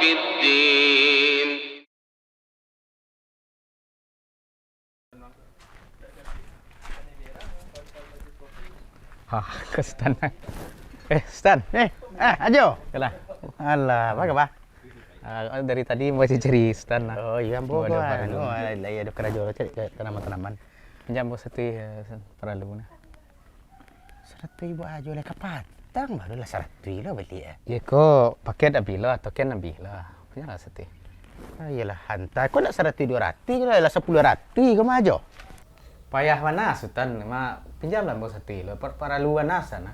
في الدين. Ke Stan. Stan. Ajo. Kelah. Alah, apa kabar? Dari tadi masih cari Stan. Oh, iya, Buat ambo apa kan. dulu? Oh, ada kerajo cari tanaman-tanaman. Pinjam bos satu perlu na. Saratui ibu ajo le kapatang baru lah saratui lah beli eh. Ya ko paket abila token abila. Punya lah satu. Ah, iyalah hantar. Kau nak saratui 200 lah 10 ke ajo. Payah mana Sultan, ma pinjam lah bos satu lo para luar nasa na.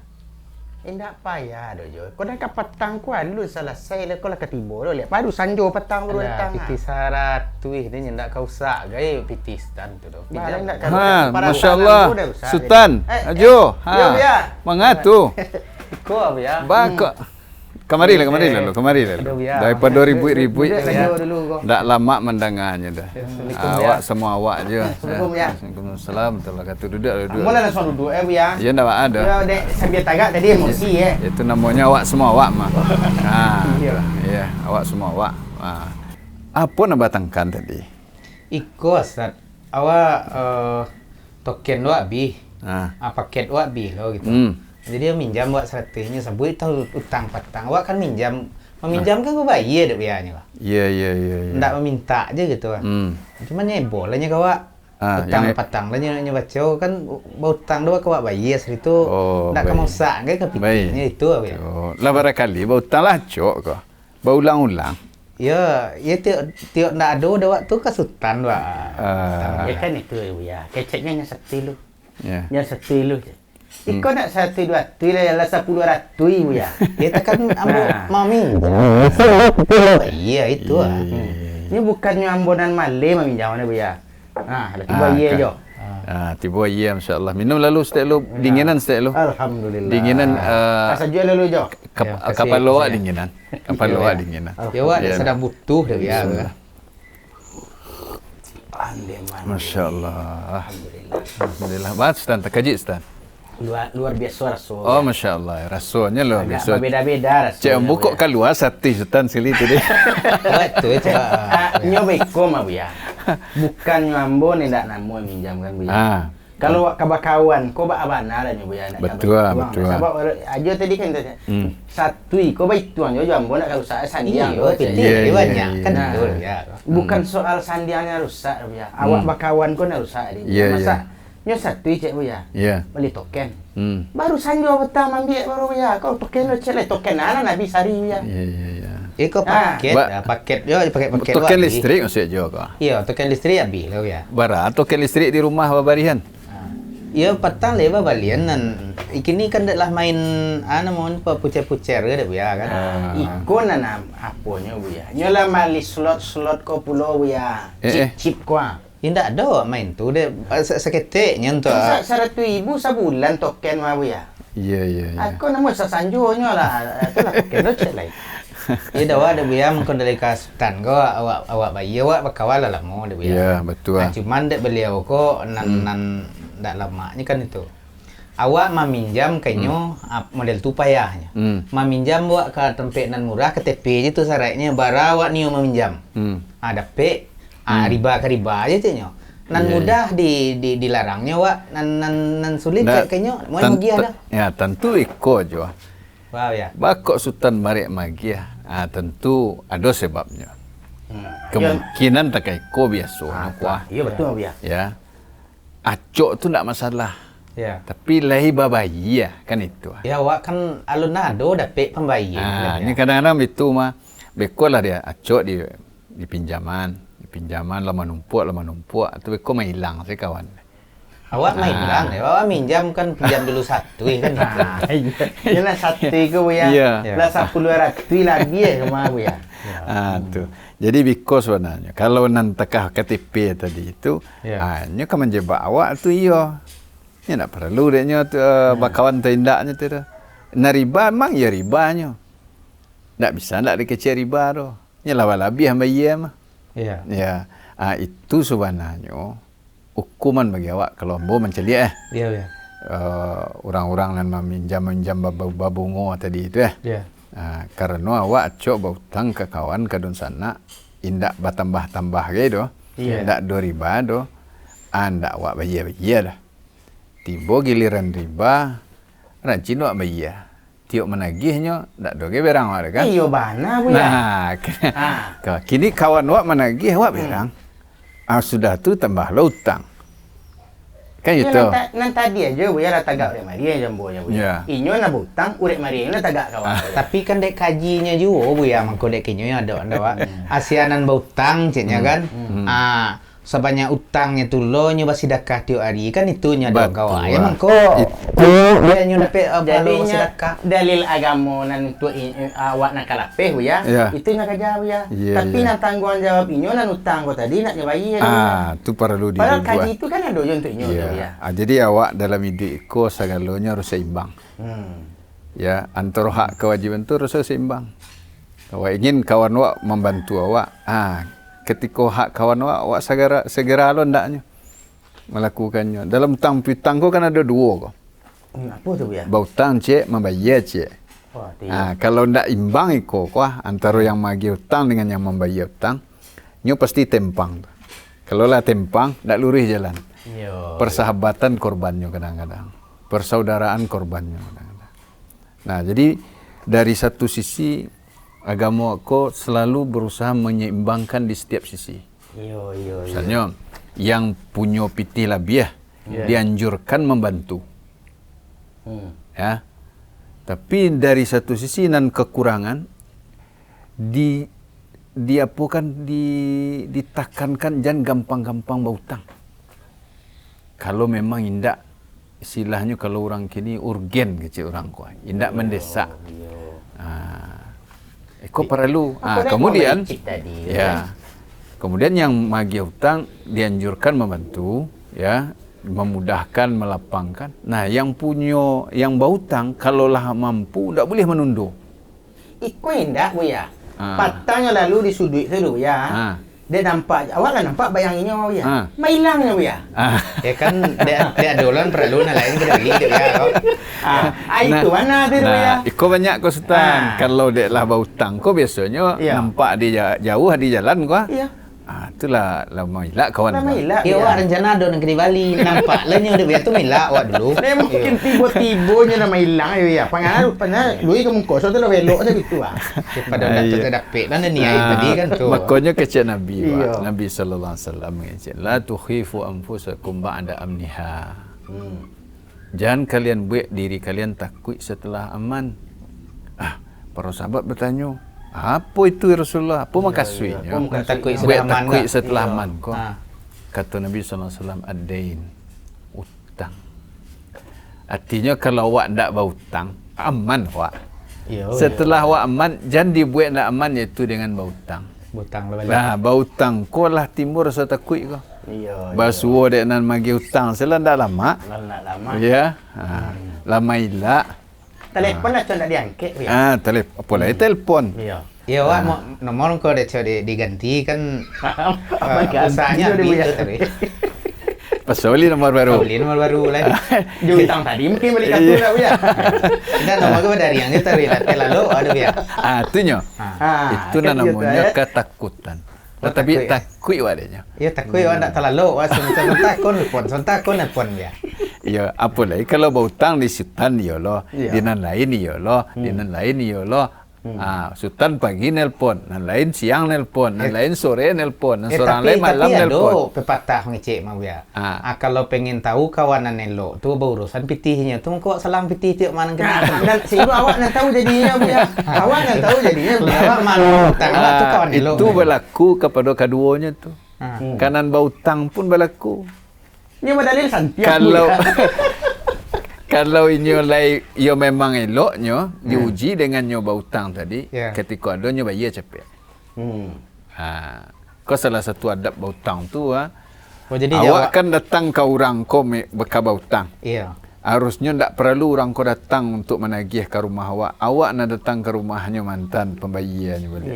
Indak payah dojo. Kau dah kapatang ku lu selesai le kau lah ketibo lo le. Baru sanjo petang baru Ada datang. piti sarat tu dia nyendak kau sak gay piti Stan tu do. Barang nak Masya Allah, Sultan, ajo, mengatu, Ko apa ya? bak, kemari lah lu. Daripada ribu, dak lama mendengarnya dah. Awak semua awak je. Assalamualaikum ya. Waalaikumsalam, telah kata duduk. Mula langsung duduk ya. Ya ndak ada. Ya dek sambil tagak tadi emosi Itu namanya awak semua awak mah. Iya. Ya, awak semua awak. Apa nak batangkan tadi? Iko Ustaz. Awak token wak bi. Paket wak bi lo gitu. Jadi dia minjam wak 100-nya sebut itu utang petang. Wak kan meminjam kan kau bayar dek biayanya. Iya. Ndak meminta aja gitu. Cuman nyebol lah kau wak. Utang petang lah nya baca kan utang doa kau wak bayar itu. Ndak kamu sak ke kepikirnya itu apa ya. Lah barangkali bau utang lah cok kau. Bau ulang-ulang. Ya tiap ndak ada waktu kesutan wak. Ya kan itu ya. Keceknya satu lu. Ya. Yang satu lu. Iko nak 1 2 tu lah 10 ratus ibu ya. Kita kan ambo mau minjam. Iya itu Ini bukannya ambonan male meminjam mana bu ya. Tiba iya jo. Tiba iya insya-Allah. Minum lalu setiap lu dinginan setiap lu. Alhamdulillah. Dinginan pasal jual lalu jo. Kapal luar dinginan. Kapal luar dinginan. Ya wak sedang butuh dah ya. Masya-Allah. Alhamdulillah. Bat Stan terkejut Stan. Luar biasa rasul. Oh masya-Allah, rasulnya luar biasa. Beda-beda rasul. Cik buka keluar satu Sultan sekali tadi. Betul cak. Nyobeko mah bu ya. Bukan nyambo ni ndak namo minjam kan bu ya. Kalau kabakawan ko ba abana lah bu ya. Betul. Sebab aja tadi kan satu ko ba itu aja jambo nak rusak sandiang. Iya banyak kan betul ya. Bukan soal sandiangnya rusak bu ya. Awak bakawan ko nak rusak dia. Masa nyo satu cek bu ya. Iya. Beli token. Baru sanjo petang ambil baru ya. Kau token lo cek token ana nabi sari ya. Iya. Iko paket yo pakai paket token listrik maksudnya juga. Iya, token listrik habis lo ya. Barat token listrik di rumah babarihan. Iya, petang leba balian nan. Ikini kan dak lah main mon pucer-pucer ke bu ya kan. Iko nana aponya bu ya. Nyola mali slot ko pulau bu ya. Chip ko. Indak ada main tu dia seketiknya tu. 100,000 sebulan token mah bu ya. Iya. Aku nemu sasanjonya lah. Itu lah token lo cek lain. Ya dawa ada biaya mengkon dari kasutan ko awak bayi awak bakawal lah mau ada biaya. Iya, betul. Cuman dek beliau ko nan ndak lamanya kan itu. Awak meminjam kayaknya model tu payahnya. Meminjam awak ke tempat nan murah ke TP je tu syaratnya bara awak niu meminjam. Ada P riba ke riba aja tu nyo. Nan mudah dilarangnya wak nan sulit kayaknya mau magi ada. Ya tentu iko jo. Wow ya. Bakok Sultan Marik magi tentu ada sebabnya. Kemungkinan tak iko biasa kuah. Iya betul ya. Ya. Acok tu tak masalah. Ya. Tapi lahi babayi ya kan itu. Ya wak kan alun nado dapat pembayaran. Ini kadang-kadang itu mah bekolah dia acok di pinjaman lama numpuk tu kau main hilang saya kawan. Awak main hilang ya, awak minjam kan pinjam dulu satu kan. Yalah satu ke ya. Lah 10 ratus lagi ya kemana ya. Tu. Jadi because sebenarnya kalau nan tekah KTP tadi itu hanya kan menjebak awak tu iya. Ya nak perlu dia bakawan tindaknya tu. Na riba memang ya ribanya. Tak bisa nak dikecil riba tu. Ya labih bayar mah. Iya. Ya. Itu sebenarnya hukuman bagi awak kalau ambo mencelik Iya. Orang-orang yang meminjam babungo tadi itu Iya. Karena awak cok berhutang ke kawan ke don sana, indak bertambah-tambah gitu, indak do riba do, anda awak bayar dah. Tiba giliran riba, rajin awak bayar. Tiok menagihnya, ndak doge berang awak kan? Iyo bana bu ya. Nah, kini kawan awak menagih awak berang. Sudah tu tambah lo utang. Kan Ya, itu. nan tadi aja bu ya lah tagak urek Maria jambu ya bu. Ya. Inyo na butang urek Maria na tagak kawan. Tapi kan dek kajinya juga bu ya, mangko dek kinyo ada Wak. Asianan bautang ciknya kan. Sebanyak utangnya tu lo nyoba sedekah tiap hari kan itunya ada kawan. Ya mangko. Itu dia nyoba dapat kalau sedekah. Dalil agama nan tu awak nak kalapeh bu ya. Itu nak kerja bu ya. Tapi nak tanggung jawab inyo nan utang ko tadi nak bayar. Tu perlu dibuat. Padahal kaji itu kan ada untuk inyo ya. Jadi awak dalam hidup iko segalonya harus seimbang. Ya, antara hak kewajiban tu harus seimbang. Kalau ingin kawan awak membantu awak, ketika hak kawan awak segera lo ndaknya melakukannya. Dalam utang piutang kan ada dua kok. Apa tu bu ya? Bautang cek, membayar cek. Kalau ndak imbang iko antara yang magi utang dengan yang membayar utang, nyo pasti tempang. Kalau lah tempang, ndak lurus jalan. Persahabatan korbannya kadang-kadang, persaudaraan korbannya kadang-kadang. Nah, jadi dari satu sisi agama aku selalu berusaha menyeimbangkan di setiap sisi. Misalnya, yang punya piti lebih dianjurkan membantu. Ya. Tapi dari satu sisi nan kekurangan ditekankan jangan gampang-gampang berhutang. Kalau memang indak istilahnya kalau orang kini urgen kecil orang kuat, indak mendesak. Eko perlu. Kemudian kemudian yang magi hutang dianjurkan membantu, ya, memudahkan, melapangkan. Nah, yang punya yang berhutang kalaulah mampu ndak boleh menunduk. Iko indak bu ya. Patanya lalu di sudut tu bu ya. Dia nampak, awak lah nampak bayanginnya bu ya. Mailangnya bu ya. Ya kan dia dolan perlu nak lain kita lagi dia ya. Itu mana tu bu ya. Iko banyak kau setan. Kalau dia lah berhutang, kau biasanya nampak dia jauh di jalan kau. Itulah lama ilak kawan. Lama ilak. Ya awak rencana ada nak di Bali, nampak lah nyo dia tu milak awak dulu. Mungkin tiba-tibanya nama hilang ya. Pangan lui ke muka so tu lah belok je gitu Pada nak tu dapat lah ni tadi kan tu. Makanya kecil Nabi Nabi sallallahu alaihi wasallam mengatakan la tukhifu anfusakum ba'da amniha. Jangan kalian buat diri kalian takut setelah aman. Para sahabat bertanya, apa itu Rasulullah? Apa maksudnya? Takut setelah aman kok. Kata Nabi SAW, ad-dain, utang. Artinya kalau awak tak berhutang, aman awak. Setelah awak aman, jangan dibuat nak aman iaitu dengan berhutang. Berhutang kau lah timur rasa takut kau. Basuh dek nan magi hutang selan dah lama. Ya. Lama ilak. Telefon lah tak diangkat. Telefon. Apa lagi telefon? Ya, awak nomor kau dah diganti kan. Usahanya gitu tadi. Pasal nomor baru. Beli nomor baru lagi. Jutang tadi mungkin beli kartu lah ya. Dan nomor kau dari yang itu lalu ada ya. Itunya. Itu namanya ketakutan. Tetapi takut wadanya. Ya takut awak tak terlalu. Awak sentakun pun ya. Ya, apa lagi kalau berhutang di Sultan ya Allah, di nan lain ya Allah, di nan lain ya Allah. Sultan pagi nelpon, nan lain siang nelpon, nan lain sore nelpon, nan seorang lain malam nelpon. Tapi pepatah ngecek mau ya. Kalau pengen tahu kawanan elok tu berurusan pitihnya. Tu kau selang pitih tiap mana kena. Dan sehingga awak nak tahu jadinya bu ya. Awak nak tahu jadinya. Awak malu hutang awak tu kawan elok. Itu berlaku kepada keduanya tu. Kanan berhutang pun berlaku. Ini dalil santiak. Kalau ini ia memang eloknya diuji dengan nyoba hutang tadi, ketika ada nyoba ia cepet. Kau salah satu adab berhutang tu awak kan datang ke orang kau berkaba hutang. Harusnya tak perlu orang kau datang untuk menagih ke rumah awak. Awak nak datang ke rumahnya mantan pembayiannya boleh.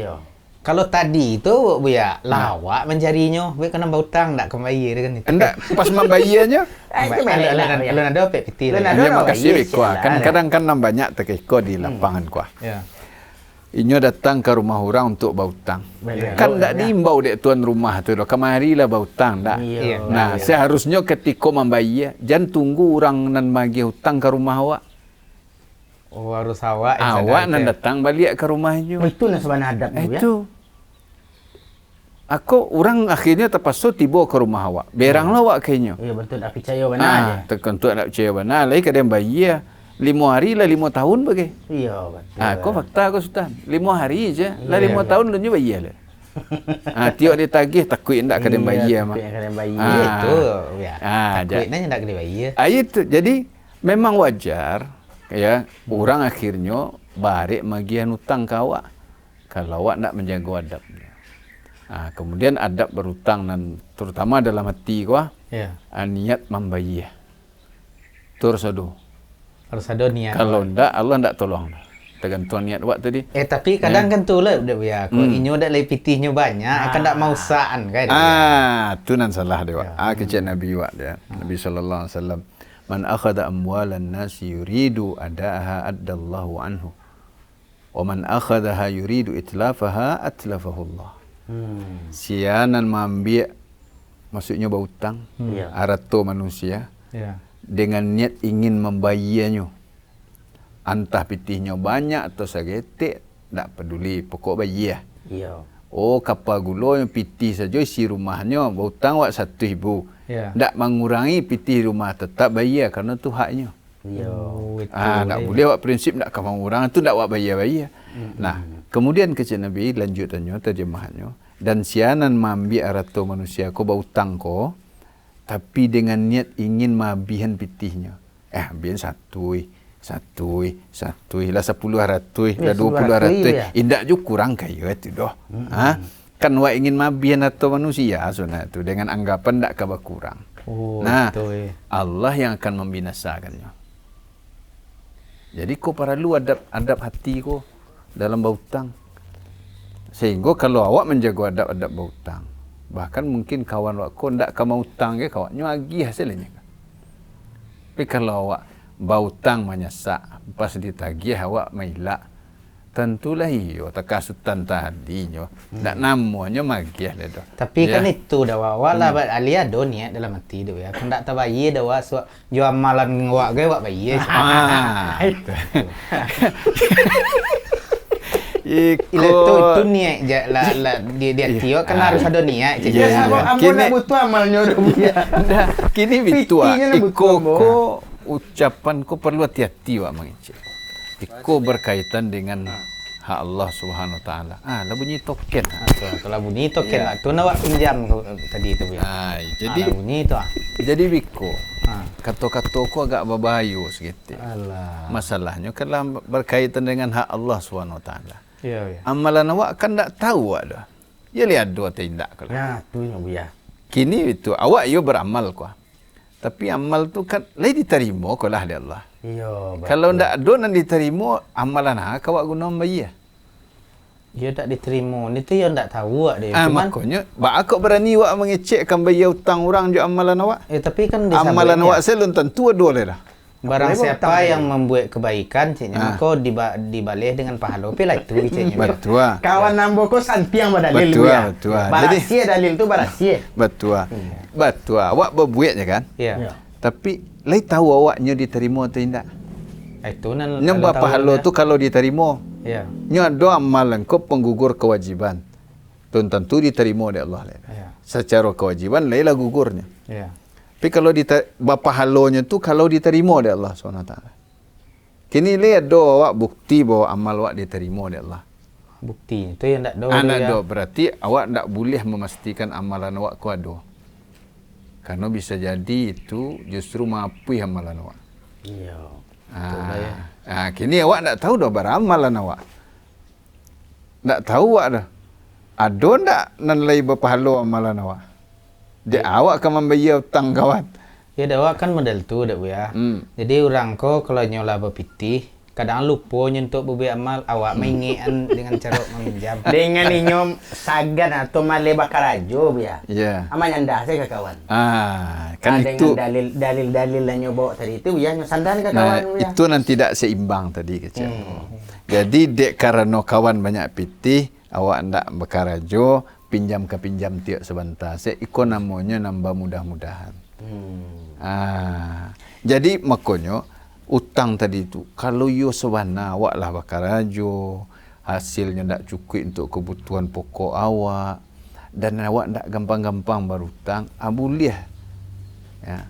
Kalau tadi itu bu ya lawak mencarinya, bu kena berhutang tak kembali kan itu. Enggak, pas membayarnya. Kalau ada PT. Ya makasih kuah. Kan kadang-kadang banyak tekiko di lapangan kuah. inyo datang ke rumah orang untuk bautang. Betul. Kan tak diimbau dek tuan rumah tu dah. Kemarilah bautang dah. Iya. Nah, seharusnya ketika membayar, jangan tunggu orang nan bagi hutang ke rumah awak. Oh, harus awak yang Awak sadar nan tu. datang balik ke rumahnya. Itu nak sebenarnya adab tu ya. Itu. Aku orang akhirnya terpaksa tiba ke rumah awak. Beranglah awak kayaknya. Ya betul, tak percaya benar aja. Terkentuk nak percaya benar. Lagi kadang bayar 5 hari lah 5 tahun bagi. Iya betul. Kau fakta kau Sultan. 5 hari je. Lah 5 tahun lu bayar lah. Tiok dia tagih takut tak kadang bayar mah. Takut kadang bayar. Itu ya. Ja- Takutnya tak kena bayar. Itu. Jadi memang wajar ya orang akhirnya balik magian hutang ke awak. Kalau awak nak menjaga adabnya. Kemudian adab berhutang dan terutama dalam hati kau Ya. niat membayar. Terus aduh. Harus ada niat. Kalau ndak Allah ndak tolong. Tergantung niat awak tadi. Tapi kadang kan tu lah dah ya. Kalau inyo dak lay pitihnya banyak, akan dak mau saan kan. Tu nan salah dia. Kecil Nabi wak dia. Nabi sallallahu alaihi wasallam, "Man akhadha amwalan nasi yuridu adaaha addallahu anhu. Wa man akhadhaha yuridu itlafaha atlafahu Allah." Sianan mengambil maksudnya berhutang harta manusia Ya. dengan niat ingin membayarnya. Entah pitihnya banyak atau segetik, tak peduli, pokok bayar. Iya. Oh, kapal gula yang pitih saja isi rumahnya, berhutang awak 1,000. Ya. Tak mengurangi pitih rumah, tetap bayar kerana tu haknya. Iya. Oh, itu. Tak boleh awak prinsip nak mengurang, tu tak awak bayar-bayar. Nah, kemudian kecil Nabi lanjutannya, terjemahannya. Dan sianan mengambil harta manusia, kau berhutang kau, tapi dengan niat ingin mabihan pitihnya. Ambil satu lah 10 ratus, dah 20 ratus. Indak juga kurang kaya itu dah. Kan awak ingin mabihan atau manusia sunat tu dengan anggapan tak kabar kurang. Oh, Nah, betul. Allah yang akan membinasakannya. Jadi kau perlu adab hati kau dalam berhutang. Sehingga kalau awak menjaga adab-adab berhutang, bahkan mungkin kawan awak kau ndak akan mau hutang ke kawannya lagi hasilnya. Tapi kalau awak berhutang menyesak, pas ditagih awak mailak, tentulah iyo takasutan tadinya. Ndak namanya magih dah. Tapi kan itu dah awak lah alia do niat dalam hati tu ya. Kan tak tabayar dah awak jual amalan awak ke awak bayar. Itu niat je lah dia tiok kan harus ada niat je. Ya, amun nak butuh amalnya dah ya. Kini bitua iko ucapan ko perlu hati-hati wak mengicik. Iko berkaitan dengan hak Allah Subhanahu wa taala. Lah bunyi token. Kalau bunyi token tu nak awak pinjam tadi tu ya. Jadi bunyi tu jadi biko. Kata-kata ko agak berbahaya sikit. Alah. Masalahnya kalau berkaitan dengan hak Allah Subhanahu wa taala. Ya. Amalan awak kan tak tahu awak dah. Ya lihat dua tindak kalau. Ya, tu yang ya. Kini itu awak yo beramal ko. Tapi amal tu kan lain diterima ko lah oleh Allah. Iya. Kalau ndak ada nan diterima amalan hak awak guna bayar. Dia tak diterima. Ni tu yang tak tahu awak dia. Makanya akak berani awak mengecekkan bayar hutang orang je amalan awak. Tapi kan amalan awak selon tentu ada oleh dah. Barang siapa yang membuat kebaikan ciknya maka dibalih dengan pahala lah itu ciknya. Betul. Kawan nambo ko santiang badalil ya. Betul. Jadi dalil tu barasia. Betul. Betul. Awak berbuat je kan? Ya. Tapi lai tahu awaknya diterima atau tidak. Itu nan nyembah pahala tu kalau diterima. Ya. Nya ada amalan kau penggugur kewajiban. Tentu diterima oleh Allah. Ya. Secara kewajiban lailah gugurnya. Ya. Tapi kalau pahalanya tu kalau diterima oleh Allah SWT. Kini lihat do awak bukti bahawa amal awak diterima oleh Allah. Bukti itu yang tak do. Anak do berarti awak tak boleh memastikan amalan awak ku ada. Karena bisa jadi itu justru maafui amalan awak. Iya. Kini awak tak tahu dah beramalan awak. Tak tahu awak dah. Ada tak nan lai berpahala amalan awak? Dia awak akan membayar hutang kawan. Ya awak kan model tu dak ya. Jadi orang ko kalau nyola berpitih kadang lupa nyentuk berbuat amal awak mengingat dengan cara meminjam. Dengan inyom sagan atau male bakar ajo ya. Ya. Aman anda saya ke kawan. Kan itu dalil-dalil yang bawa tadi itu ya sandan ke kawan ya. Itu nanti tidak seimbang tadi kecil. Jadi dek karena kawan banyak pitih, awak ndak berkarajo, pinjam ke pinjam tiap sebentar. Iko namanya nambah mudah-mudahan. Jadi makanya utang tadi itu, kalau yo sewana awak lah berkarajo, hasilnya ndak cukup untuk kebutuhan pokok awak, dan awak ndak gampang-gampang berutang, boleh. Ya.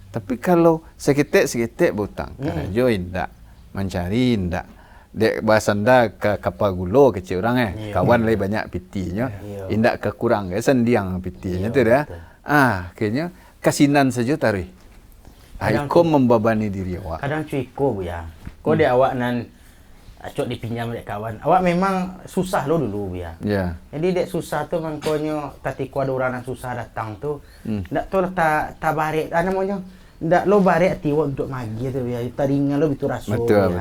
Tapi kalau seketik berutang, karajo indak, mencari indak. Dek bahasa ndak ke kapal gulo kecil orang kawan lebih banyak pitinya, indak kekurang sendiang pitinya tu dah. Kayaknya kasinan saja tarik. Iko membebani diri awak. Kadang cuiko bu ya. Kau dia awak nan acok dipinjam dek kawan. Awak memang susah lo dulu bu ya. Ya. Jadi dek susah tu mangkonyo ketika ada orang yang susah datang tu, ndak tu tak barik namanya. Ndak lo barik tiwa untuk magi tu ya. Taringan lo bitu raso. Betul.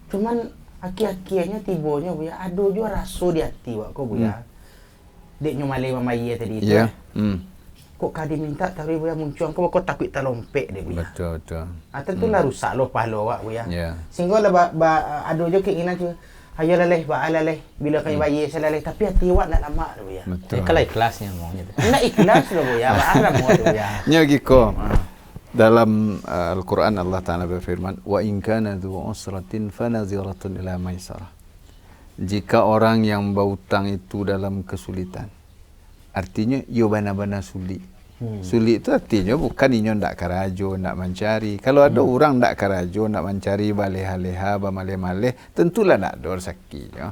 Cuman akhir-akhirnya tibonya bu ya. Ada juga raso di hati wak kau bu ya. Dek nyomale mamaye tadi tu. Ya. Kok kadi minta tapi bu ya muncul kau takut terlompek deh bu ya. Betul. Tentulah rusak lo pahlo awak bu ya. Sehingga lah ada juga keinginan tu. Ayo laleh, laleh. Bila kau bayi saya laleh. Tapi hati awak nak lama tu bu ya. Betul. Kalau ikhlasnya maunya. Nak ikhlas lo bu ya. Baharam mu tu bu ya. Nyagiko. Dalam Al-Quran Allah Ta'ala berfirman, wa in kana dhu usratin fanaziratun ila maisarah. Jika orang yang berhutang itu dalam kesulitan, artinya yo bana-bana sulit. Sulit itu artinya bukan inyo ndak karajo, ndak mencari. Kalau ada orang ndak karajo, ndak mencari baleh-leha, bamaleh-maleh, tentulah ndak ada rezekinya.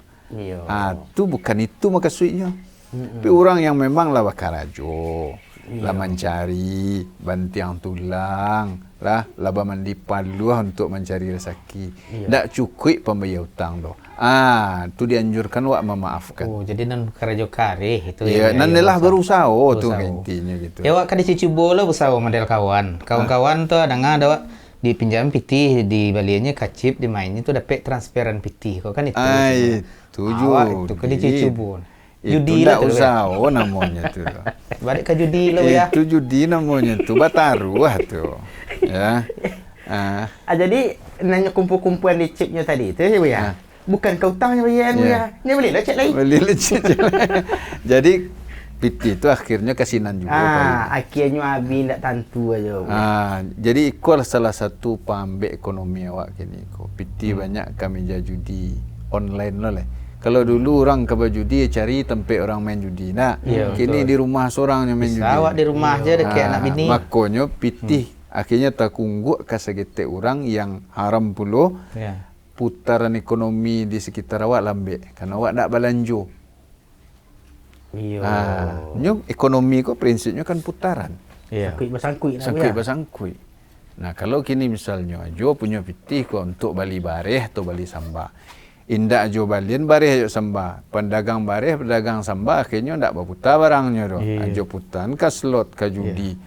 Tu bukan itu maksudnya. Tapi orang yang memang lah karajo, lah mencari bantiang tulang, lah mandi paluh untuk mencari rezeki. Ndak cukup pembayar hutang tu. Tu dianjurkan wak memaafkan. Jadi nan karajo kareh itu ya. Nan lah berusaha tu intinya gitu. Ya wak kadi cuba lah berusaha model kawan. Kawan-kawan tu ada wak dipinjam pitih, di baliannya kacip, di mainnya tu dapat transferan pitih. Kau kan itu. Tujuh. Itu kadi cuba. Judi lah usaha namanya tu. Balik ke judi lo ya. Itu judi namanya tu, bataruah tu. Ya. Jadi nanya kumpul-kumpulan di chipnya tadi tu ya. Bukan kau hutangnya ya. Ni boleh lah cek lain. Boleh lah cek lain. Jadi piti itu akhirnya kasinan juga. Akhirnya habis tak tentu aja. Jadi ikut salah satu pambek ekonomi awak kini. Piti banyak kami judi online lo lah. Kalau dulu orang ke judi cari tempat orang main judi. Kini di rumah seorang yang main judi. Awak di rumah aja dekat anak bini. Makanya pitih akhirnya terkungguk ke segetek orang yang haram puluh. Putaran ekonomi di sekitar awak lambat karena awak nak belanjo. Ekonomi kok prinsipnya kan putaran. Sangkut bersangkut. Nah, kalau kini misalnya jo punya pitih kok untuk bali bareh atau bali samba. Indak jo balian bareh ayo samba. Pedagang bareh, pedagang samba akhirnya ndak berputar barangnya doh. Jo putan ke slot ke judi.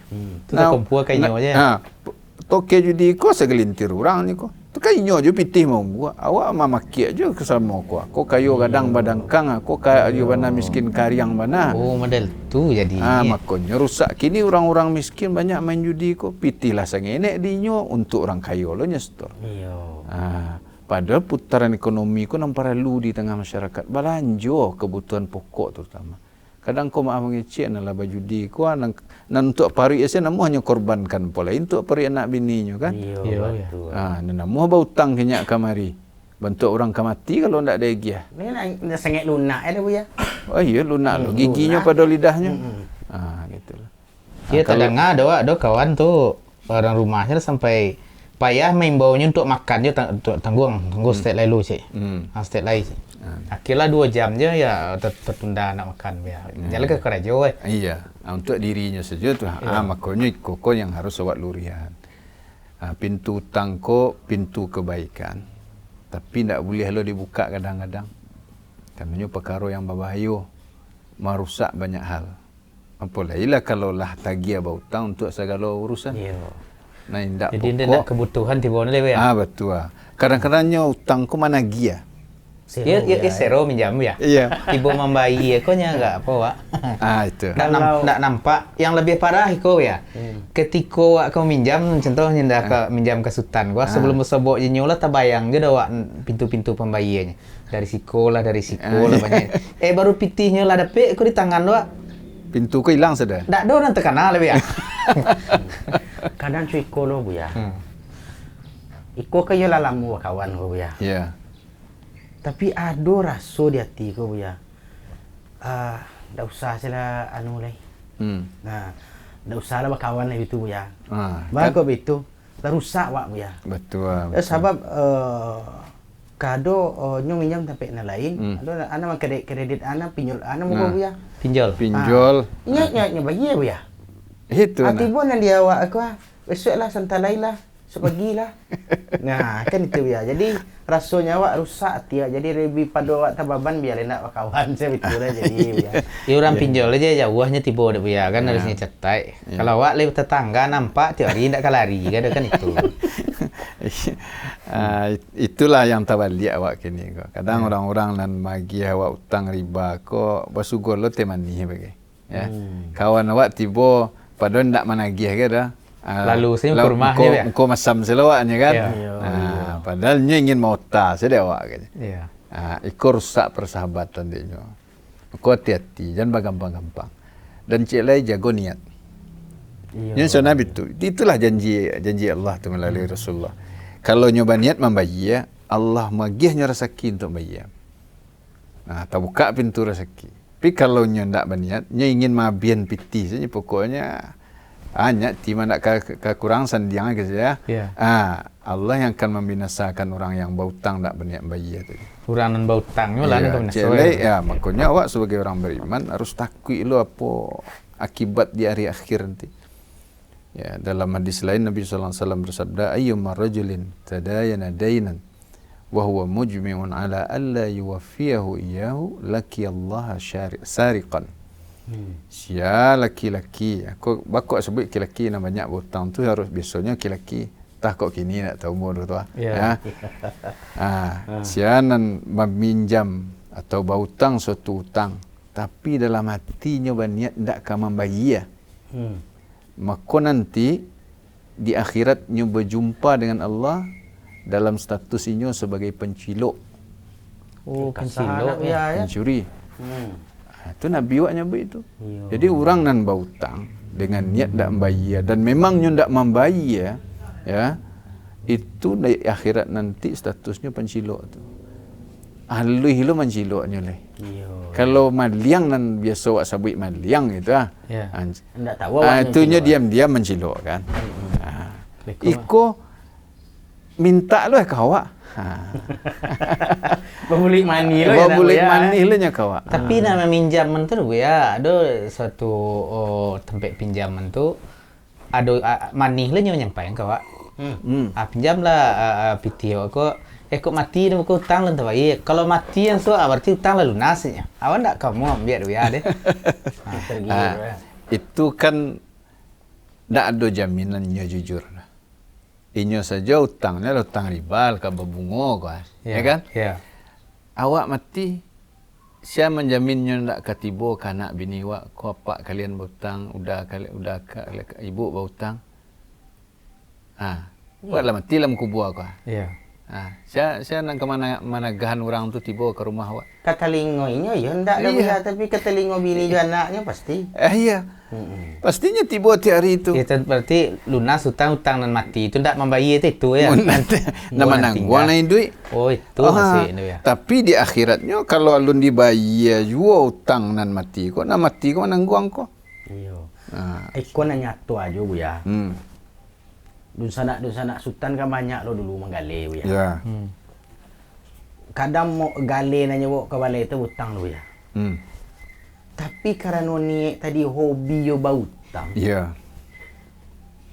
Tu tak kumpul kainyo aja. Toke judi ko segelintir orang ni ko. Tu kainyo jo pitih mau gua. Awak mamaki aja ke sama ko. Ko kayo kadang badangkang, ko kayo bana miskin kariang bana. Model tu jadi. Makanya rusak. Kini orang-orang miskin banyak main judi ko. Pitihlah sangenek dinyo untuk orang kayo lo nyestor. Padahal putaran ekonomi ko nang perlu di tengah masyarakat. Belanjo kebutuhan pokok terutama. Kadang ko maaf mengecek nak laba judi ko nan untuk pari ese namu hanya korbankan pola untuk pari anak bininya kan. Namu ba utang kenyak kamari. Bentuk orang kamati kalau ndak ada giah. Ni sangat lunak bu ya. Oh iya lunak lo giginya pada lidahnya. Gitulah. Dia terdengar ada kawan tu orang rumahnya sampai payah main baunya untuk makan je tanggung setiap lalu cik. Setiap lain. Akhirnya 2 jam je ya tertunda nak makan ya. Jalan ke kerajo Iya, untuk dirinya saja tu. Makanya koko yang harus awak lurian. Pintu tangko, pintu kebaikan. Tapi tak boleh lo dibuka kadang-kadang. Karena perkara yang berbahaya, merusak banyak hal. Apalagi kalau lah tagih bautang untuk segala urusan. Nah, jadi tidak kebutuhan tiba-tiba ya. Betul. Kadang-kadangnya utang ko mana gia. Sero minjam ya. Iya. Tiba membayi ko nya enggak apa, Wak. Itu. Nggak nampak. Yang lebih parah iko ya. Ketika Wak kau minjam, contohnya ndak ke minjam ke Sultan gua sebelum sobok je nyola tabayang je dah Wak pintu-pintu pembayiannya. Dari siko lah banyak. Baru pitihnya lah dapet ko di tangan Wak. Pintu ko hilang sudah. Ndak do nan terkenal lebih ya. Kadang cuy iko lo bu ya. Iko kayo lalamu kawan ko bu ya. Iya. Tapi ada rasa di hati ko bu ya. Ndak usah sila anu lagi. Nah, ndak usah lah berkawan lagi itu bu ya. Bago itu, dah rusak Wak bu ya. Betul. Sebab kado nyo minjam tapi na lain. Ada ana kredit ana pinjol ana mo bu ya. Pinjol. Nya bagi bu ya. Itu. Ati pun dia Wak aku besok lah santai lah. Sepagi lah. Nah, kan itu ya. Jadi rasanya Wak rusak dia. Jadi lebih pada Wak tababan biar enak kawan saya betul lah jadi ya. Ya orang pinjol aja jauhnya tiba ada ya kan harusnya cetai. Kalau Wak lewat tetangga nampak tiap hari ndak lari kan itu. Itulah yang tawaliak Wak kini ko. Kadang orang-orang nan magi Wak utang riba ko basugol lo temani bagi. Ya. Kawan Wak tiba padahal ndak managih ke dah. Lalu saya ke rumahnya ya. Kau masam selawaknya kan. Yeah. Padahal nya ingin mau tas dia awak kan. Iya. Ikut rusak persahabatan dia. Kau hati-hati, jangan gampang-gampang. Dan cik lai jago niat. Yang sunnah itu. Itulah janji Allah tu melalui Rasulullah. Kalau nyoba niat membayar, Allah magihnya rezeki untuk bayar. Terbuka pintu rezeki. Tapi kalau nyo ndak berniat, nyo ingin mabian piti saja pokoknya. Hanya timan nak kekurang sandiang aja ya. Yeah. Allah yang akan membinasakan orang yang berhutang tak berniat bayar tu. Uranan berhutangnya lah nak ya, makanya awak sebagai orang beriman harus takui lo apa akibat di hari akhir nanti. Ya, dalam hadis lain Nabi sallallahu alaihi wasallam bersabda, ayyuma rajulin tadayana dainan wa huwa mujmi'un ala alla yuwaffiyahu iyyahu laqiyallaha sariqan. Sia laki-laki, aku bakok sebut laki-laki yang banyak berhutang tu harus biasanya laki-laki tak kok kini nak tahu umur tu ya. Sia nan meminjam atau berhutang suatu hutang tapi dalam hatinya berniat ndak akan membayar. Maka nanti di akhiratnya berjumpa dengan Allah dalam status inyo sebagai pencilok. Pencilok ya. Pencuri. Itu Nabi Wak nyebut itu. Jadi orang nan berhutang dengan niat tak membayar dan memangnya tak membayar ya, itu di akhirat nanti statusnya pencilok tu. Alui lo menciloknya leh. Kalau maliang nan biasa Wak sabut maliang itu ndak tahu awak. Itunya diam-diam mencilok kan. Iko minta lo ke awak. Babulik mani lo ya. Babulik mani lo nya kawak. Tapi nama minjaman tu ya, ada suatu tempat pinjaman tu ada mani lo nya nyampai kawak. Pinjam lah PT aku kok mati dah aku hutang lah baik. Kalau mati yang tu berarti hutang lah lunasnya. Awak ndak kamu ambil dia deh. Itu kan ndak ada jaminannya jujur. Inyo saja hutangnya hutang riba ke berbunga kan. Ya kan? Ya. Awak mati siapa menjaminnya ndak katibo kanak bini wak ko apa kalian berhutang udah ibu berhutang. Buatlah mati dalam kubur aku. Ya. Saya nak ke mana gahan orang tu tiba ke rumah awak. Katalingo inyo ya ndak ada bisa tapi katalingo bini juga anaknya pasti. Iya. Pastinya tiba tiap hari itu. Itu berarti lunas hutang dan mati itu ndak membayar itu ya. Nama nangguang naik duit. Oh itu masih itu ya. Tapi di akhiratnya kalau alun dibayar juga hutang nan mati kok nan mati kok nangguang kok. Iya. Ikon nanya tu aja bu ya. Dun sanak sultan kan banyak lo dulu menggale bu ya. Ya. Kadang mau gale nanya bawa ke balai itu hutang lo ya. Tapi karena ni tadi hobi yo bautang. Ya.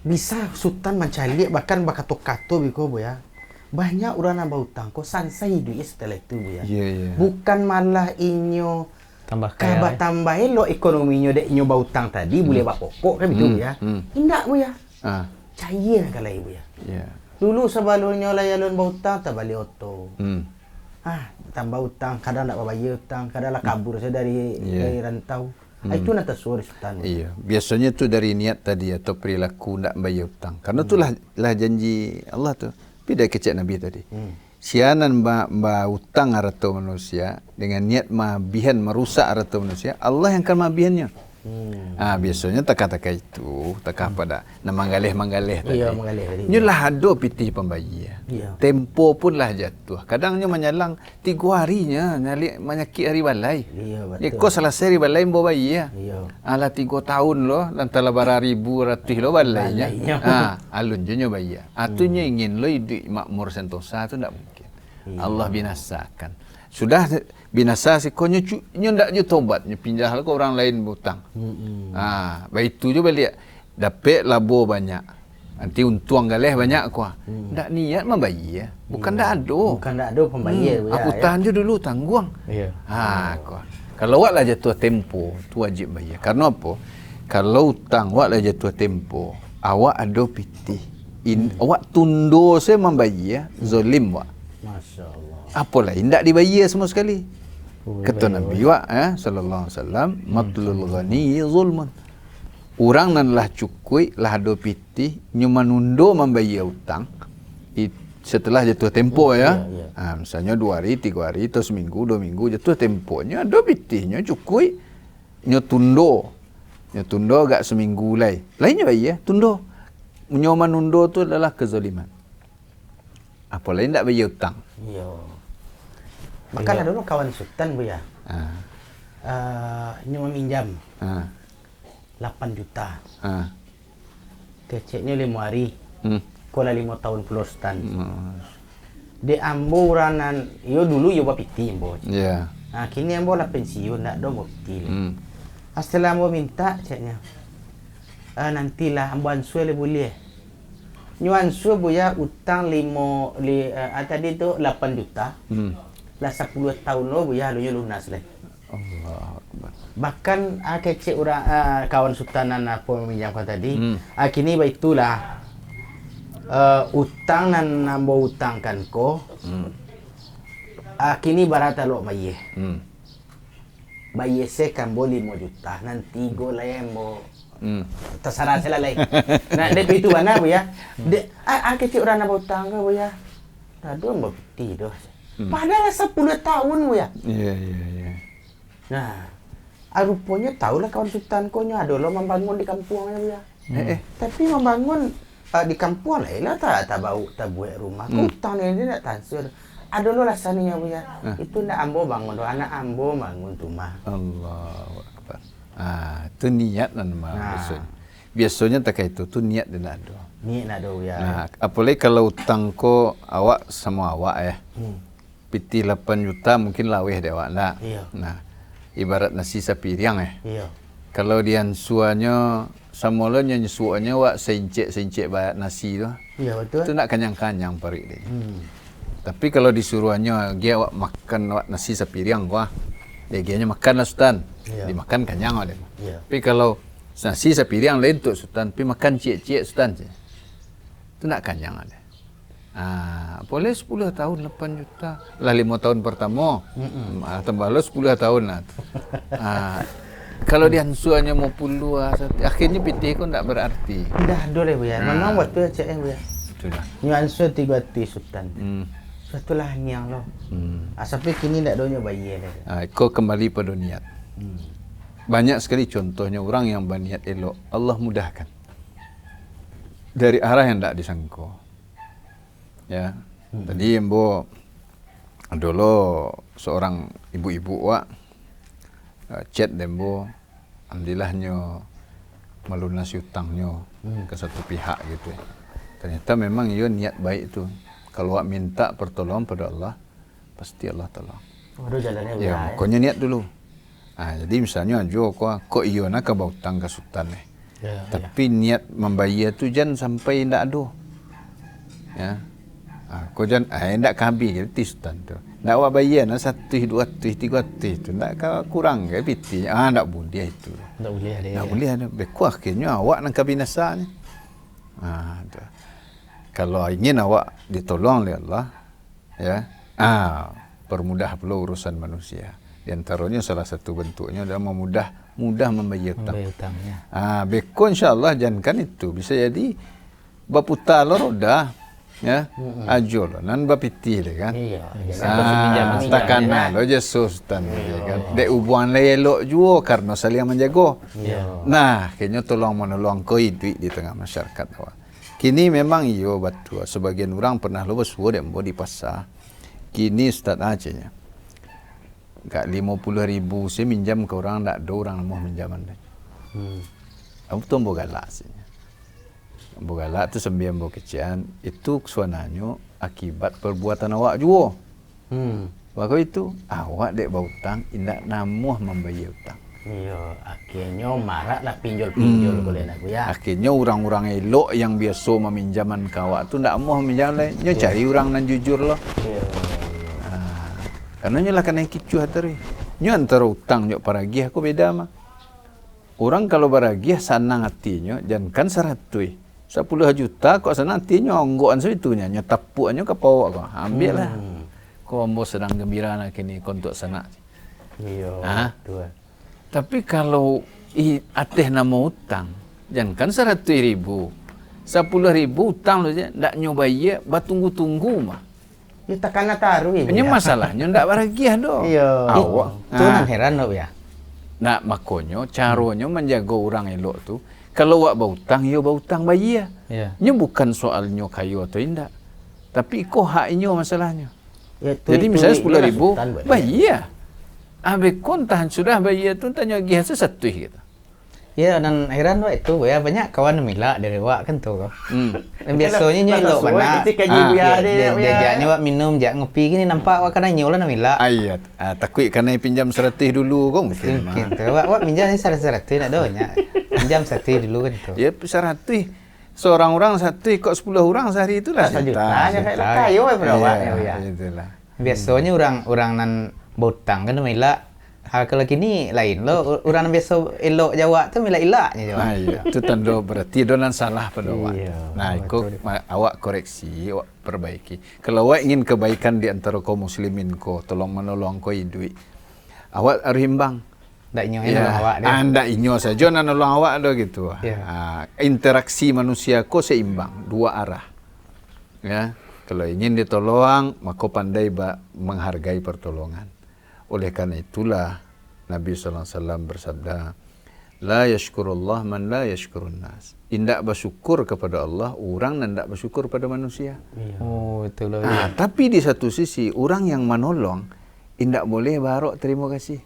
Bisa sultan mencari bahkan bakato-kato biko bu ya. Banyak orang yang bautang kok sansai duit setelah itu bu ya. Bukan malah inyo tambah lo ekonominya dek inyo bautang tadi boleh bak pokok kan begitu bu ya. Indak bu ya. Cair kalau ibu ya. Dulu sebelumnya layalun bautang tak balik oto. tambah hutang, kadang tak bayar hutang, kadang lah kabur saya dari rantau. Itu nak tasawur sultan. Iya, biasanya tu dari niat tadi atau perilaku nak bayar hutang. Karena itulah janji Allah tu. Tidak kecek Nabi tadi. Sianan ba hutang harta manusia dengan niat mabihan merusak harta manusia, Allah yang akan mabihannya. Biasanya taka-taka itu, taka pada manggalih tadi. Iya, manggalih tadi. Nyalah ada pitih pembayar. Iya. Tempo pun lah jatuh. Kadangnya menyalang 3 harinya nyali menyakit hari balai. Iya, betul. Kau selesai hari balai mau bayar. Iya. Alah 3 tahun loh, lantala bara ribu ratih lo balainya. Balainya. Alun je nyo bayar. Atunya ingin lo hidup makmur sentosa tu tak mungkin. Allah binasakan. Sudah binasa si konyo ndak je tobat, nyo pinjah ke orang lain hutang. Baik itu je balik dapat labo banyak. Nanti untung galeh banyak kuah. Ndak niat membayar. Bukan ndak ada. Bukan ndak ada pembayar. Aku tahan je dulu tangguang. Iya. Kuah. Kalau awak lah jatuh tempo, tu wajib bayar. Karena apa? Kalau hutang awak lah jatuh tempo, awak ada pitih. Awak tundo saya membayar, zalim awak. Masya-Allah. Apalah tidak dibayar semua sekali. Kata Nabi sallallahu alaihi wasallam, matlul ghani zulmun. Orang nan lah cukui lah ada pitih nyu menundo membayar hutang setelah jatuh tempo misalnya 2 hari, 3 hari atau seminggu, 2 minggu jatuh temponya ada pitihnya cukui nyu tundo agak seminggu lainnya bayar tundo. Nyu menundo tu adalah kezaliman. Apa lain tak bayar hutang. Iya. Bahkan ada dulu kawan sultan Buya. Nyu meminjam 8 juta. Keceknya 5 hari. Kola 5 tahun plus sultan. Di ambo uranan, yo dulu yo bapiti ambo. Iya. Kini ambo lah pensiun ndak do bapiti. Setelah ambo minta ceknya. Nantilah ambo ansue le boleh. Nyuan su Buya utang tadi tu 8 juta. Lah 10 tahun lo Buya lu lunas leh. Allah Akbar. Bahkan kecek orang kawan sultanan apa meminjamkan tadi. Kini baitulah utang nan nambo utangkan ko. Kini barata lo bayar. Bayar se kan boleh 5 juta. Nanti go lah yang mo terserah saya lain. Nah, dari itu mana Buya? Kecek orang nambo utang ke Buya? Tadu mau tidur. Padahal 10 tahun Buya. Iya. Nah, rupanya tahulah kawan sultan konya ada lo membangun di kampungnya Buya. Tapi membangun di kampung lah tak bau tak buat rumah. Hutang ini nak transfer. Ada lo rasanya Buya. Itu nak ambo bangun do anak ambo bangun rumah. Allahu Akbar. Itu niat nama biasanya tak itu tu niat dia nak ada. Niat nak ada Buya. Nah, apalagi kalau hutang ko awak sama awak piti 8 juta mungkin laweh deh awak nak. Iya. Nah, ibarat nasi sapiriang Iya. Kalau dian suanya sama lo nyanyi suanya wak seincek bayar nasi tu. Iya betul. Tu nak kanyang-kanyang parik dia. Tapi kalau disuruhnya dia awak makan awak nasi sapiriang wah. Dia makan lah sultan. Iya. Dimakan kanyang awak dia. Iya. Tapi kalau nasi sapiriang lain tu sultan, tapi makan cik-cik sultan je. Tu nak kanyang ada. Boleh 10 tahun 8 juta. Lah 5 tahun pertama. Tambah lo 10 tahun lah. Kalau dia suanya mau puluh, akhirnya pitih kau tak berarti. Dah dole Buya. Memang betul cek Buya. Itulah. Nyuansu 3 sultan. Itulah niang lo. Sampai kini tak donya bayar dah. Kau kembali pada niat. Banyak sekali contohnya orang yang berniat elok, Allah mudahkan. Dari arah yang tak disangka. Ya. Tadi embo dulu seorang ibu-ibu wak chat dembo alhamdulillahnya melunasi hutangnya ke satu pihak gitu. Ternyata memang ia niat baik itu. Kalau wak minta pertolongan pada Allah, pasti Allah tolong. Jalannya Ya, pokoknya niat dulu. Jadi misalnya ajo kok iya nak ke hutang ke sultan tapi niat membayar tu jangan sampai ndak ada. Ya. Kau jangan ndak habis ke sultan tu. Ndak awak bayar 100, 200, 300 tu ndak kurang ke piti. Ndak boleh itu. Tak boleh ada. Tak boleh ada. Beku akhirnya awak nak kabinasa ni. Kalau ingin awak ditolong oleh Allah, ya. permudah pula urusan manusia. Di antaranya salah satu bentuknya adalah mudah membayar hutang. Hutangnya. Beko insyaAllah jangan itu. Bisa jadi baputa lo roda, ya, ajo lo, nan bapiti le kan. Iya. Takana lo Jesus tan, ya kan. Dek ubuan le elok juo karena saling menjago. Iya. Nah, kayaknya tolong menolong koi duit di tengah masyarakat awak. Kini memang iyo batu. Sebagian orang pernah lo bersuah dek mau di pasar. Kini Ustaz Acehnya. Gak 50.000 saya minjam ke orang, tak ada orang mau minjaman. Aku tuh mau galak sih. Mau galak tu sembilan mau kecian. Itu kesuanannya akibat perbuatan awak juga. Waktu itu awak dek bautang, indak namuh membayar hutang. Iya, akhirnya marah lah pinjol-pinjol boleh nak ya. Akhirnya orang-orang elok yang biasa meminjaman ke awak tu ndak mau minjam lagi. Nyo cari orang nan jujur loh. Karena nyolah kena kicu hatari. Nyo antara utang nyo paragiah ko beda mah. Orang kalau baragiah sanang hatinya jangan 100. 10 juta kok sanang hatinya onggoan sebitunya nyo tapuk nyo ke pawak ko. Ambil lah. Ko ambo sedang gembira nak kini kontok sana. Iya. Betul. Tapi kalau ateh nama utang jangan 100.000. 10.000 utang lo je ndak nyoba ye batunggu-tunggu mah. Ya takkan taruh ya. Hanya masalahnya ndak baragiah do. Iya. Awak. Itu nan heran lo ya. Nah, makonyo caranya menjaga orang elok tu. Kalau wak bautang, yo bautang bayar. Iya. Nya bukan soalnya kayu atau indak. Tapi kok haknya masalahnya. Ya, Jadi misalnya 10.000 bayar. Abe kon tahan sudah bayar tu tanya gih satu gitu. Ya, dan heran lo itu ya banyak kawan mila dari wak kan tuh kok. Biasanya nyo elok mana. Jajaknya wak minum, jak ngopi gini nampak wak kana nyola na mila. Ayat. Takut kena pinjam 100 dulu kok mungkin. Gitu. Wak minjam ni 100 nak donya. Pinjam 100 dulu kan tuh. Ya 100. Seorang orang 1 kok 10 orang sehari itulah 1 juta. Kayu berapa ya. Itulah. Biasanya orang nan bautang kan mila. Kalau kini lain lo orang biasa elok jawab tu mila ilaknya jawab. Iya, itu tanda berarti donan salah pada awak. Iya, Nah, awak koreksi, awak perbaiki. Kalau awak ingin kebaikan di antara kaum muslimin ko, tolong menolong ko duit. Awak harus imbang. Ndak inyo awak dia. Anda inyo saja nak nolong awak do gitu. Yeah. Interaksi manusia ko seimbang, dua arah. Ya, kalau ingin ditolong, maka pandai menghargai pertolongan. Oleh karena itulah Nabi SAW bersabda, La yashkurullah man la yashkurun nas. Indak bersyukur kepada Allah, orang dan tidak bersyukur pada manusia. Oh, itulah. Tapi di satu sisi, orang yang menolong, indak boleh barok terima kasih.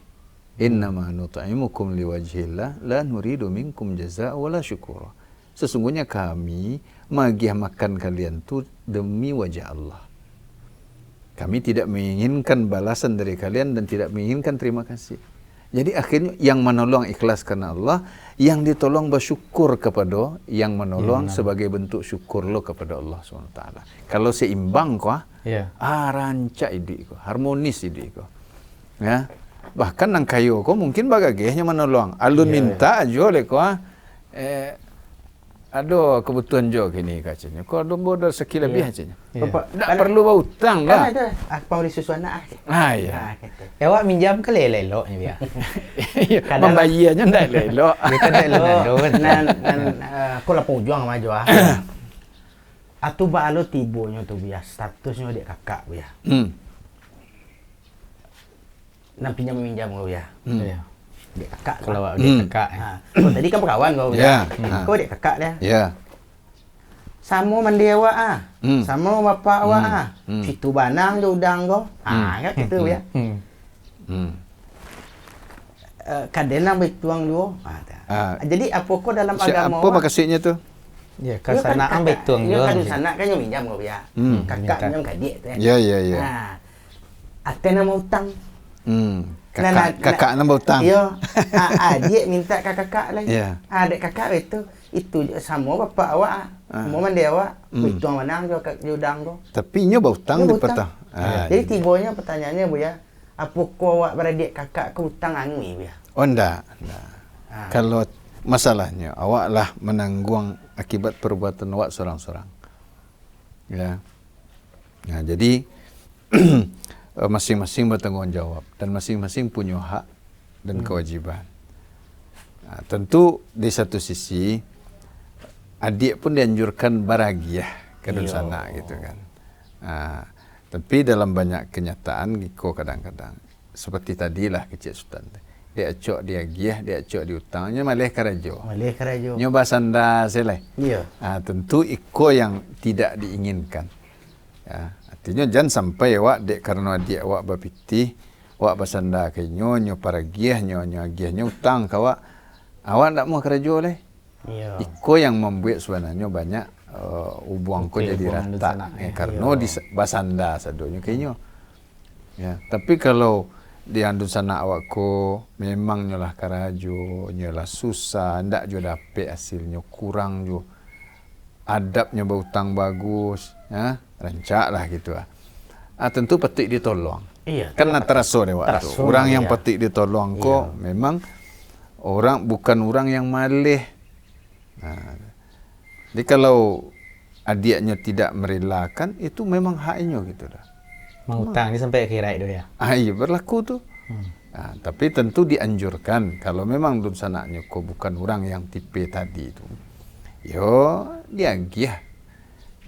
Innama nut'imukum liwajhillah, la nuridu minkum jaza' wala syukur. Sesungguhnya kami magiah makan kalian tu demi wajah Allah. Kami tidak menginginkan balasan dari kalian dan tidak menginginkan terima kasih. Jadi akhirnya yang menolong ikhlas karena Allah, yang ditolong bersyukur kepada yang menolong sebagai bentuk syukur lo kepada Allah SWT. Kalau seimbang kok, rancak hidup kok, harmonis hidup kok. Ya. Bahkan nang kayu kok mungkin bagagehnya menolong. Alun minta aja le kok. Ada kebutuhan jo kini kacanya. Kau ada modal sekali lebih aja. Tak perlu bautang lah. Ada. Aku mau disusu anak. Ya. Ya wak minjam ke lelok ni biar. Membayarnya ndak lelok. Kita lelok. Nan aku lah pujuang sama jo. Atu balo tibonya tu biar statusnya dek kakak biar. Nan pinjam minjam kau biar. Dek kakak kalau awak dek kakak. Oh, tadi kan berkawan kau ya. Kau dek kakak dia. Ya. Sama mandi awak sama bapak awak Situ banang je udang kau. Kan gitu ya. Kadena bertuang dulu. Jadi apa kau dalam agama? Apa maksudnya tu? Ya, kasanaan betuang juga. juga. Ya, kadusanak kan yang minjam kau ya. Kakak minjam kadik tu. Ya. Ate nama utang. Kakak nama utang. Ya. Adik minta ke kakak lagi. Ya. Adik kakak itu sama bapak awak. Mau mandi awak. Bertuang menang juga udang kau. Tapi nya bautang di petang. Jadi tibonya pertanyaannya Bu ya. Apa kau awak beradik kakak ke hutang angui ya? Oh enggak. Kalau masalahnya awak lah menanggung akibat perbuatan awak seorang-seorang. Ya. Nah, jadi masing-masing bertanggung jawab dan masing-masing punya hak dan kewajiban. Tentu di satu sisi adik pun dianjurkan baragiah ke sana gitu kan. Tapi dalam banyak kenyataan Giko kadang-kadang seperti tadilah kecil Sultan. Dia acok dia giah, dia acok di utangnya malih karajo. Nyoba sanda selai. Iya. Tentu iko yang tidak diinginkan. Ya, artinya jangan sampai awak dek karena dia awak bapiti, awak basanda ke nyo para giah nyo giah nyo utang kawak. Awak ndak mau karajo leh. Iya. Iko yang membuat sebenarnya banyak ubuang ko jadi rata karena di basanda sadonya kayaknya. Ya, tapi kalau di andun sana awak ko memang nyolah karajo, nyolah susah, ndak jo dapet hasilnya kurang jo. Adabnya berutang bagus, ya, rancak lah gitu ah. Tentu petik ditolong. Iya. Kan teraso deh waktu. Orang yang petik ditolong ko memang orang bukan orang yang malih. Jadi kalau adiknya tidak merelakan itu memang haknya gitu dah. Mengutang ni sampai kira itu ya. Iya berlaku tuh. Tapi tentu dianjurkan kalau memang dun sanaknya kok bukan orang yang tipe tadi itu. Yo dia giah.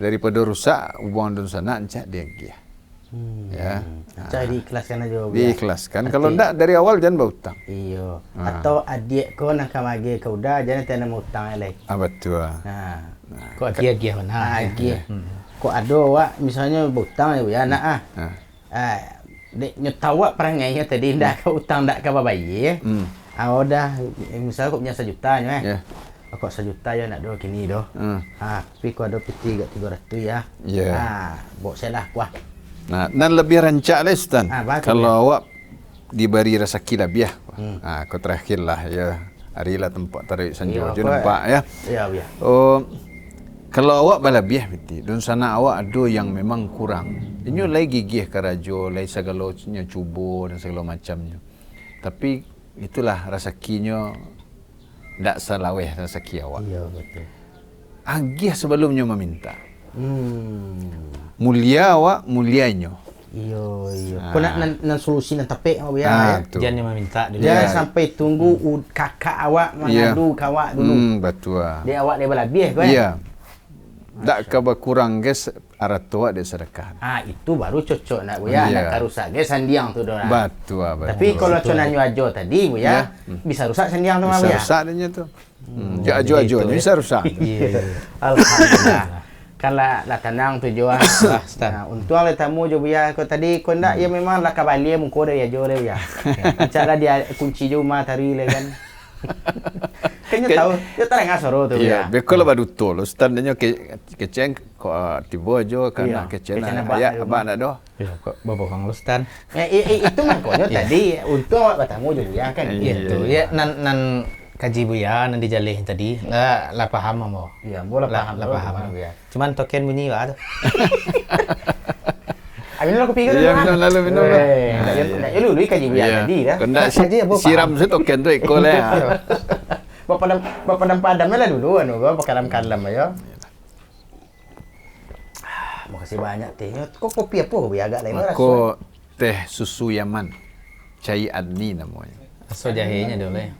Daripada rusak hubungan dun sanak encak dia giah. Ya. Jadi diikhlaskan aja. Diikhlaskan. Kalau ndak dari awal jangan berutang. Iya. Atau adik kau nak kamage kau dah jangan tiada mau utang lagi. Betul. Kok giah mana? Giah. Kok ada awak misalnya berutang ya anak dek nyetawa perangainya tadi ndak kau utang ndak kau bayar. Dah misalnya kau punya 1 juta nya. Kau 1 juta ya nak do kini do. Tapi kau ada peti 300 ya. Bawa saya lah kuah. Dan lebih rancak lah Ustaz. Kalau awak diberi rezeki lebih kau terakhir lah ya. Harilah tempat tarik sanjojo nampak ya. Iya. Kalau awak balabih beti, dan sana awak ada yang memang kurang. Ini lagi gigih karajo, lagi segalanya cubo dan segala macamnya. Tapi itulah rezekinya tidak salaweh rezeki awak. Iya betul. Agih sebelumnya meminta. Mulia awak, mulianya. Iya. Kau nak solusi nak tapik awak ya. Jangan meminta dulu. Jangan sampai tunggu kakak awak mengadu kawak dulu. Betul. Dia awak dia balabih kau ya. Iya. Tak kau kurang guys arat tua dia sedekah. Itu baru cocok nak buya nak rusak guys sandiang tu doang. Betul. Tapi kalau conanyo ajo tadi buya bisa rusak sandiang tu mah buya. Bisa rusak dia tu. Ajo bisa rusak. Iya. Alhamdulillah. Kan lah tenang tu jo ah. Untung le tamu jo buya kau tadi kau ndak ya memang lah kabali mungko dia jo le buya. Cara dia kunci jo rumah tari le kan. Kayaknya tahu, dia terang asoro tu ya. Bekal baru tol, standarnya keceng kok tiba aja karena keceng ya abang nak doh. Ya kok bapak Kang Lustan. Itu makanya tadi untung awak bertamu je ya kan. Itu ya nan kaji buya nan dijalih tadi lah paham mo. Iya, boleh paham ya. Cuman token bunyi lah tu. Minum kopi kan? Ya, minum. Nak dulu kaji buya tadi dah. Kena siram tu token tu ikut lah. Bapak padam lah dulu bapak kalam ya. Makasih banyak teh. Kok kopi apa biar agak lain rasa. Kok teh susu Yaman. Cai Adni namanya. So jahenya dulu ya.